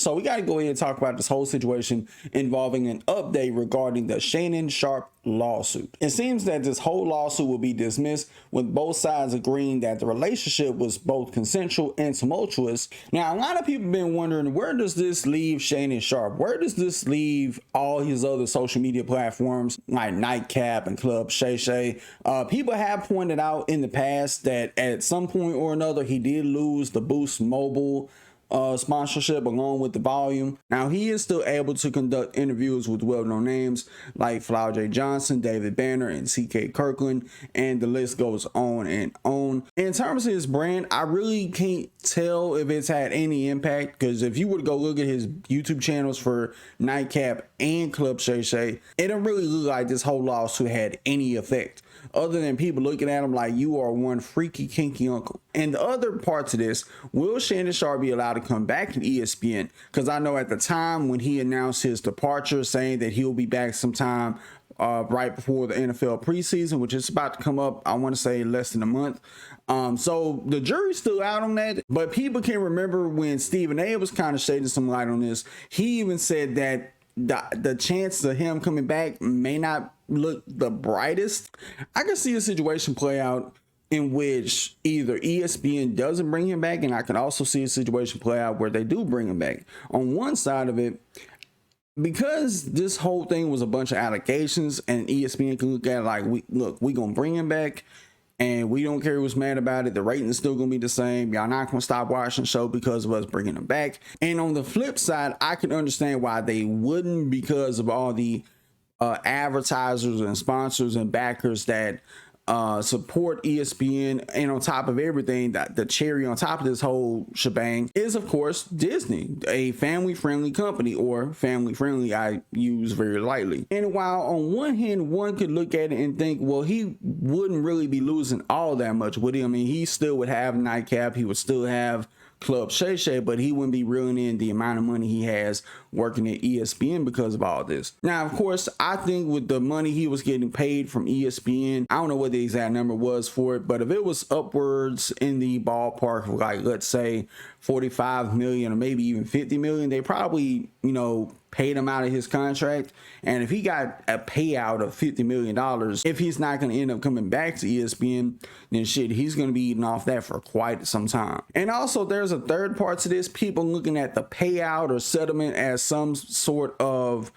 So we got to go ahead and talk about this whole situation involving an update regarding the Shannon Sharpe lawsuit. It seems that this whole lawsuit will be dismissed with both sides agreeing that the relationship was both consensual and tumultuous. Now, a lot of people have been wondering, where does this leave Shannon Sharpe? Where does this leave all his other social media platforms like Nightcap and Club Shay? People have pointed out in the past that at some point or another he did lose the Boost Mobile sponsorship along with the volume. Now he is still able to conduct interviews with well-known names like Flower J. Johnson, David Banner, and CK Kirkland, and the list goes on and on. In terms of his brand, I really can't tell if it's had any impact, because if you were to go look at his YouTube channels for Nightcap and Club Shay, it don't really look like this whole lawsuit had any effect, other than people looking at him like you are one freaky kinky uncle. And the other parts of this, will Shannon Sharpe be allowed to come back in ESPN? Because I know at the time when he announced his departure, saying that he'll be back sometime right before the NFL preseason, which is about to come up, I want to say less than a month. So the jury's still out on that, but people can remember when Stephen A was kind of shedding some light on this. He even said that the chance of him coming back may not look the brightest. I can see a situation play out in which either ESPN doesn't bring him back, and I can also see a situation play out where they do bring him back. On one side of it, because this whole thing was a bunch of allegations, and ESPN can look at it like, we gonna bring him back, and we don't care who's mad about it. The rating is still gonna be the same. Y'all not gonna stop watching the show because of us bringing him back. And on the flip side, I can understand why they wouldn't, because of all the advertisers and sponsors and backers that support ESPN. And on top of everything, that the cherry on top of this whole shebang is, of course, Disney, a family-friendly company, or family-friendly I use very lightly. And while on one hand one could look at it and think, well, he wouldn't really be losing all that much, would he? I mean, he still would have Nightcap, he would still have Club Shay, but he wouldn't be reeling in the amount of money he has working at ESPN because of all this. Now, of course, I think with the money he was getting paid from ESPN, I don't know what the exact number was for it, but if it was upwards in the ballpark of, like, let's say 45 million or maybe even 50 million, they probably, paid him out of his contract. And if he got a payout of $50 million, if he's not going to end up coming back to ESPN, then shit, he's going to be eating off that for quite some time. And also, there's a third part to this. People looking at the payout or settlement as some sort of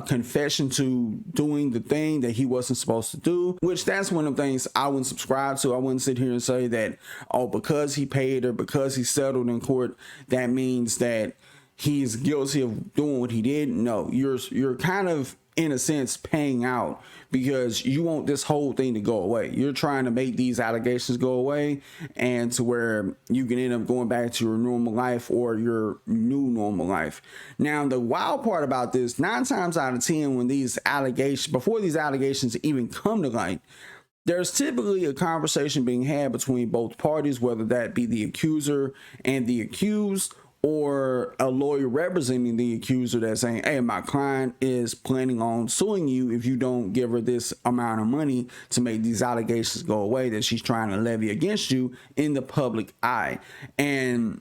confession to doing the thing that he wasn't supposed to do, which that's one of the things I wouldn't subscribe to. I wouldn't sit here and say that, oh, because he paid or because he settled in court, that means that he's guilty of doing what he did. No, you're kind of, in a sense, paying out because you want this whole thing to go away. You're trying to make these allegations go away, and to where you can end up going back to your normal life or your new normal life. Now, the wild part about this, 9 times out of 10, when these allegations, before these allegations even come to light, there's typically a conversation being had between both parties, whether that be the accuser and the accused, or a lawyer representing the accuser that's saying, hey, my client is planning on suing you if you don't give her this amount of money to make these allegations go away that she's trying to levy against you in the public eye. And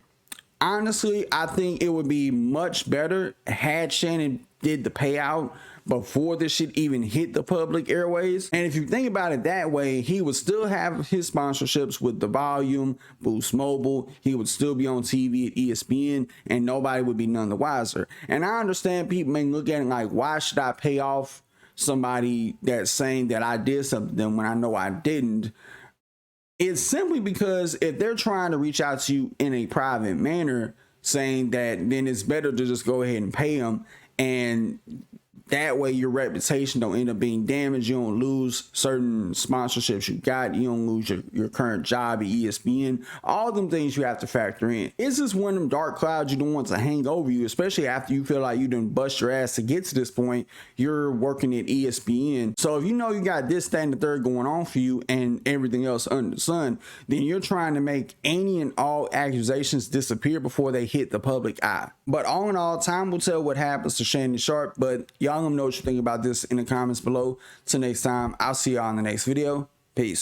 honestly, I think it would be much better had Shannon did the payout before this shit even hit the public airways. And if you think about it that way, he would still have his sponsorships with the volume, Boost Mobile. He would still be on TV at ESPN, and nobody would be none the wiser. And I understand people may look at it like, why should I pay off somebody that's saying that I did something to them when I know I didn't? It's simply because if they're trying to reach out to you in a private manner, saying that, then it's better to just go ahead and pay them, and that way your reputation don't end up being damaged. You don't lose certain sponsorships you got. You don't lose your current job at ESPN. All them things you have to factor in. It's just one of them dark clouds you don't want to hang over you, especially after you feel like you done bust your ass to get to this point. You're working at ESPN. So if you know you got this, that, and the third going on for you and everything else under the sun, then you're trying to make any and all accusations disappear before they hit the public eye. But all in all, time will tell what happens to Shannon Sharpe. But y'all let me know what you think about this in the comments below. Till next time, I'll see y'all in the next video. Peace.